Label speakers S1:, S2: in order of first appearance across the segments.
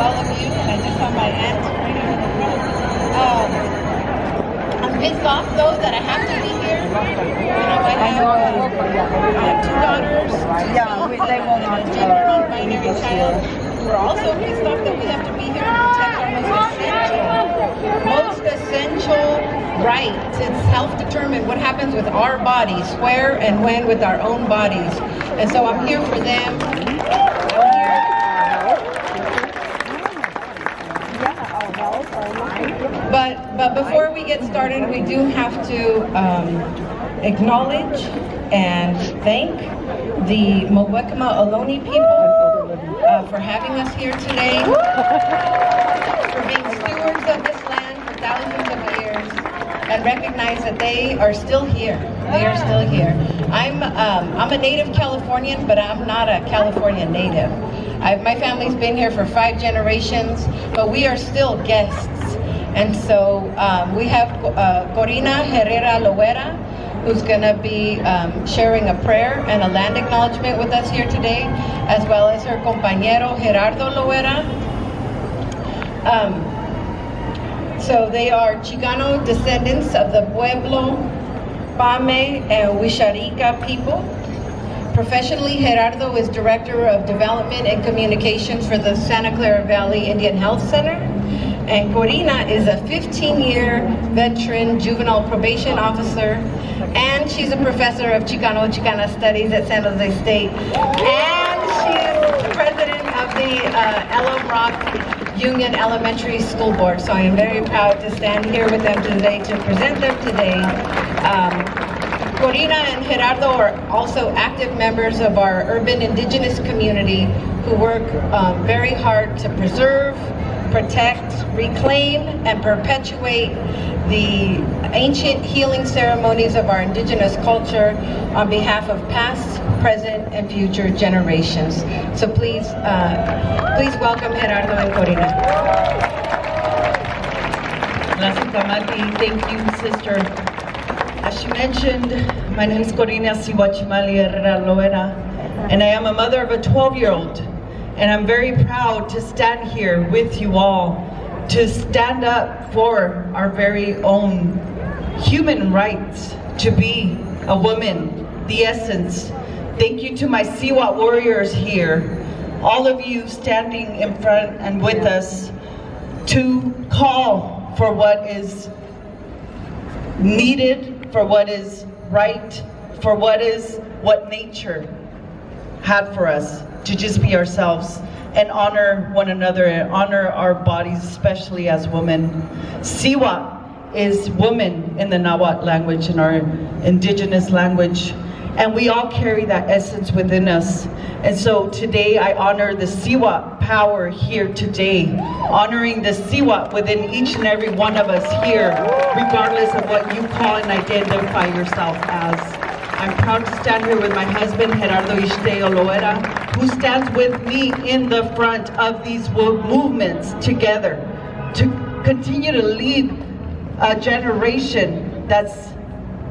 S1: all of you. And I just saw my aunt right here in the front. I'm pissed off though that I have to be here. I have two daughters,
S2: They will not
S1: and a gender non-binary child. We're also pissed off that we have to be here to protect our most essential right to self-determine what happens with our bodies, where and when with our own bodies. And so I'm here for them. But before we get started, we do have to acknowledge and thank the Muwekma Ohlone people for having us here today, for being stewards of this land for thousands of years, and recognize that they are still here. They are still here. I'm a native Californian, but I'm not a California native. My family's been here for 5 generations, but we are still guests. And so we have Corina Herrera Loera, who's going to be sharing a prayer and a land acknowledgement with us here today, as well as her compañero Gerardo Loera. So they are Chicano descendants of the Pueblo, Pame, and Wixárika people. Professionally, Gerardo is Director of Development and Communications for the Santa Clara Valley Indian Health Center. And Corina is a 15-year veteran juvenile probation officer, and she's a professor of Chicana Studies at San Jose State. And she is the president of the Ella Rock Union Elementary School Board. So I am very proud to stand here with them today to present them today. Corina and Gerardo are also active members of our urban indigenous community who work very hard to preserve, protect, reclaim, and perpetuate the ancient healing ceremonies of our indigenous culture on behalf of past, present, and future generations. So please welcome Gerardo and Corina.
S3: Gracias, Amati. Thank you, sister. As she mentioned, my name is Corina Siwachimali Herrera Loera, and I am a mother of a 12-year-old. And I'm very proud to stand here with you all, to stand up for our very own human rights to be a woman, the essence. Thank you to my Siwa warriors here, all of you standing in front and with us to call for what is needed, for what is right, for what nature had for us, to just be ourselves and honor one another and honor our bodies, especially as women. Siwa is woman in the Nahuatl language, in our indigenous language, and we all carry that essence within us. And so today I honor the Siwa power here today, honoring the Siwa within each and every one of us here, regardless of what you call and identify yourself as. I'm proud to stand here with my husband, Gerardo Ixteo Loera, who stands with me in the front of these movements together to continue to lead a generation that's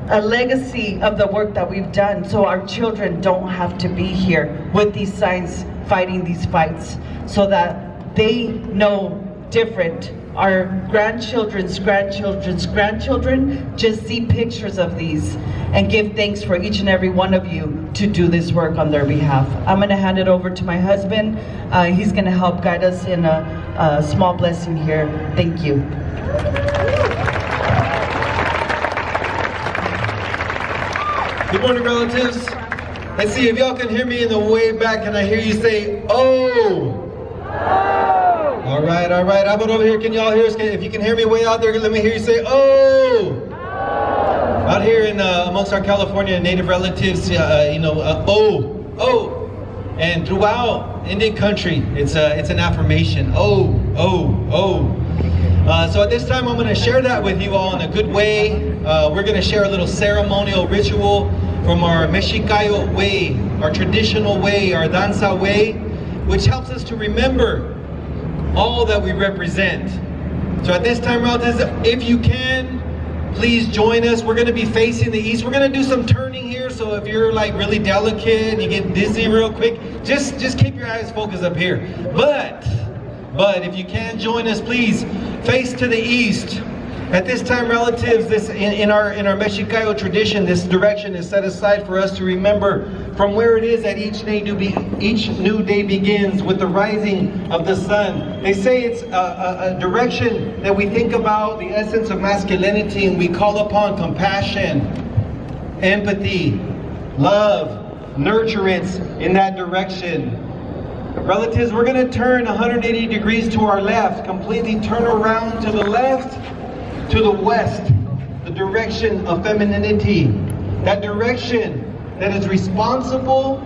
S3: a legacy of the work that we've done, so our children don't have to be here with these signs fighting these fights, so that they know different. Our grandchildren's grandchildren just see pictures of these and give thanks for each and every one of you to do this work on their behalf. I'm going to hand it over to my husband. He's going to help guide us in a small blessing here. Thank you.
S4: Good morning, relatives. Let's see if y'all can hear me in the way back. Can I hear you say, oh? All right, all right. How about over here? Can y'all hear us? If you can hear me way out there, let me hear you say, oh! Out here in amongst our California native relatives, oh, oh. And throughout Indian country, it's an affirmation, oh, oh, oh. So at this time, I'm going to share that with you all in a good way. We're going to share a little ceremonial ritual from our Mexicayo way, our traditional way, our danza way, which helps us to remember all that we represent. So at this time, relatives, if you can, please join us. We're going to be facing the east. We're going to do some turning here, so if you're like really delicate and you get dizzy real quick, just keep your eyes focused up here. But But if you can join us, please face to the east. At this time, relatives, this in our Mexicayo tradition, this direction is set aside for us to remember from where it is that each new day begins with the rising of the sun. They say it's a direction that we think about the essence of masculinity, and we call upon compassion, empathy, love, nurturance in that direction. Relatives, we're going to turn 180 degrees to our left, completely turn around to the left, to the west, the direction of femininity, that direction that is responsible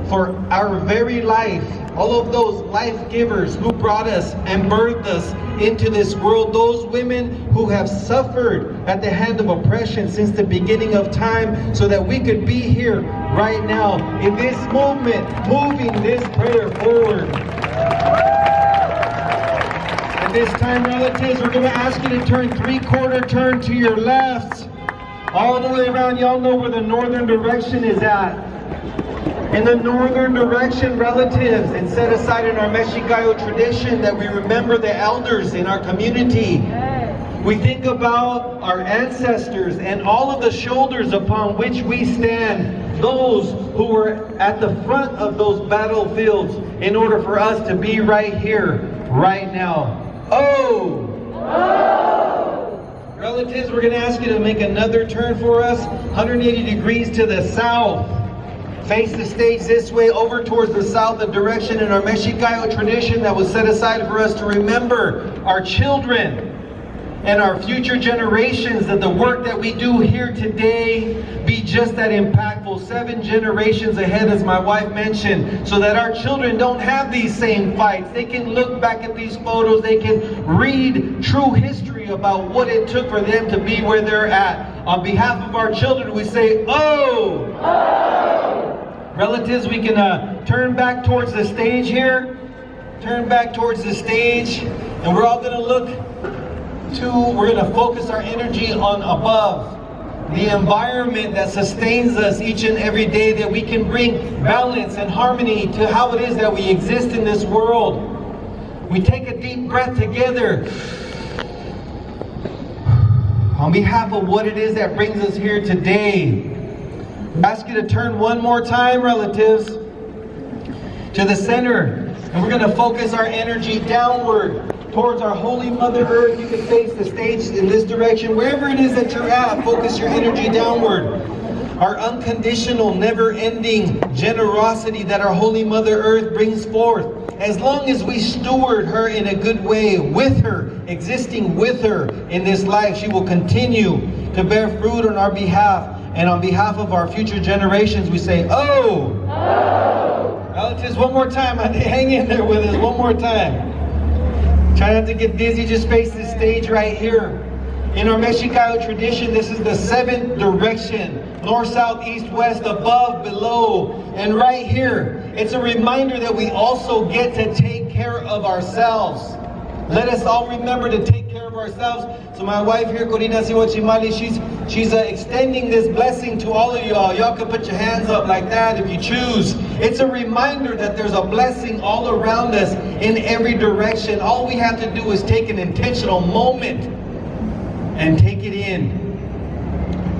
S4: for our very life. All of those life givers who brought us and birthed us into this world, those women who have suffered at the hand of oppression since the beginning of time, so that we could be here right now in this movement, moving this prayer forward. At this time, relatives, we're going to ask you to turn 3/4 turn to your left, all the way around. Y'all know where the northern direction is at. In the northern direction, relatives, and set aside in our Mexicayo tradition that we remember the elders in our community. We think about our ancestors and all of the shoulders upon which we stand, those who were at the front of those battlefields in order for us to be right here, right now. Oh! Relatives, we're going to ask you to make another turn for us, 180 degrees to the south. Face the stage this way, over towards the south, the direction in our Mexicayo tradition that was set aside for us to remember our children and our future generations, that the work that we do here today be just that impactful, 7 generations ahead, as my wife mentioned, so that our children don't have these same fights. They can look back at these photos, they can read true history about what it took for them to be where they're at. On behalf of our children, we say, oh! Relatives, we can turn back towards the stage here. Turn back towards the stage. And we're all going to look we're going to focus our energy on above. The environment that sustains us each and every day, that we can bring balance and harmony to how it is that we exist in this world. We take a deep breath together on behalf of what it is that brings us here today. I ask you to turn one more time, relatives, to the center. And we're going to focus our energy downward towards our Holy Mother Earth. You can face the stage in this direction. Wherever it is that you're at, focus your energy downward. Our unconditional, never-ending generosity that our Holy Mother Earth brings forth. As long as we steward her in a good way, with her, existing with her in this life, she will continue to bear fruit on our behalf. And on behalf of our future generations, we say, oh! Oh! Relatives, one more time. Hang in there with us one more time. Try not to get dizzy. Just face the stage right here. In our Mexicayo tradition, this is the 7th direction. North, south, east, west, above, below. And right here, it's a reminder that we also get to take care of ourselves. Let us all remember to take care of ourselves. So my wife here, Corina Siwachimali, she's extending this blessing to all of y'all. Y'all can put your hands up like that if you choose. It's a reminder that there's a blessing all around us in every direction. All we have to do is take an intentional moment and take it in.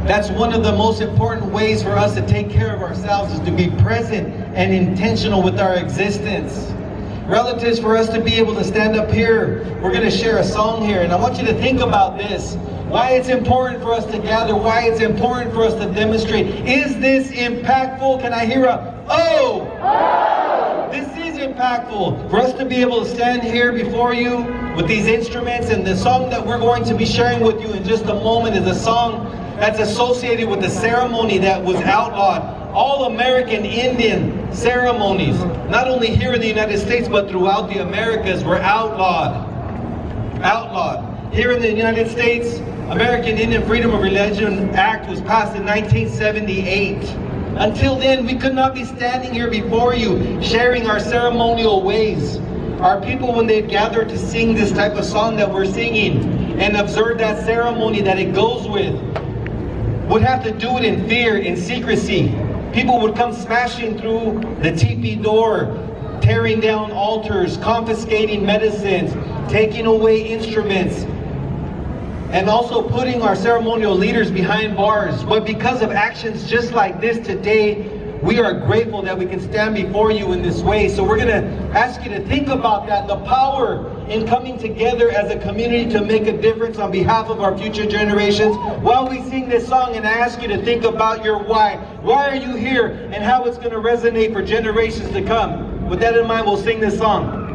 S4: That's one of the most important ways for us to take care of ourselves, is to be present and intentional with our existence. Relatives, for us to be able to stand up here, we're going to share a song here, and I want you to think about this. Why it's important for us to gather, why it's important for us to demonstrate. Is this impactful? Can I hear a oh? Oh! This is impactful. For us to be able to stand here before you with these instruments, and the song that we're going to be sharing with you in just a moment is a song that's associated with the ceremony that was outlawed. All American Indian ceremonies, not only here in the United States, but throughout the Americas, were outlawed. Outlawed. Here in the United States, American Indian Freedom of Religion Act was passed in 1978. Until then, we could not be standing here before you, sharing our ceremonial ways. Our people, when they gather to sing this type of song that we're singing and observe that ceremony that it goes with, would have to do it in fear, in secrecy. People would come smashing through the teepee door, tearing down altars, confiscating medicines, taking away instruments, and also putting our ceremonial leaders behind bars. But because of actions just like this today, we are grateful that we can stand before you in this way. So we're going to ask you to think about that, the power in coming together as a community to make a difference on behalf of our future generations. While we sing this song, and I ask you to think about your why. Why are you here, and how it's going to resonate for generations to come. With that in mind, we'll sing this song.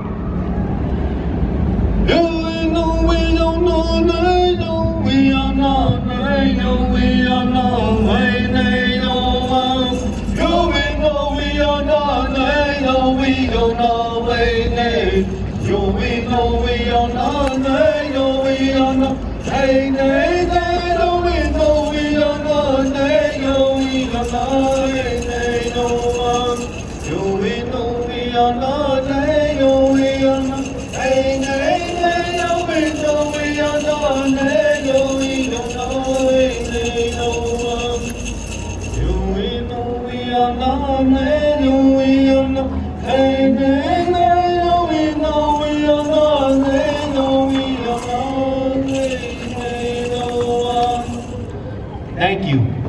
S4: Thank you.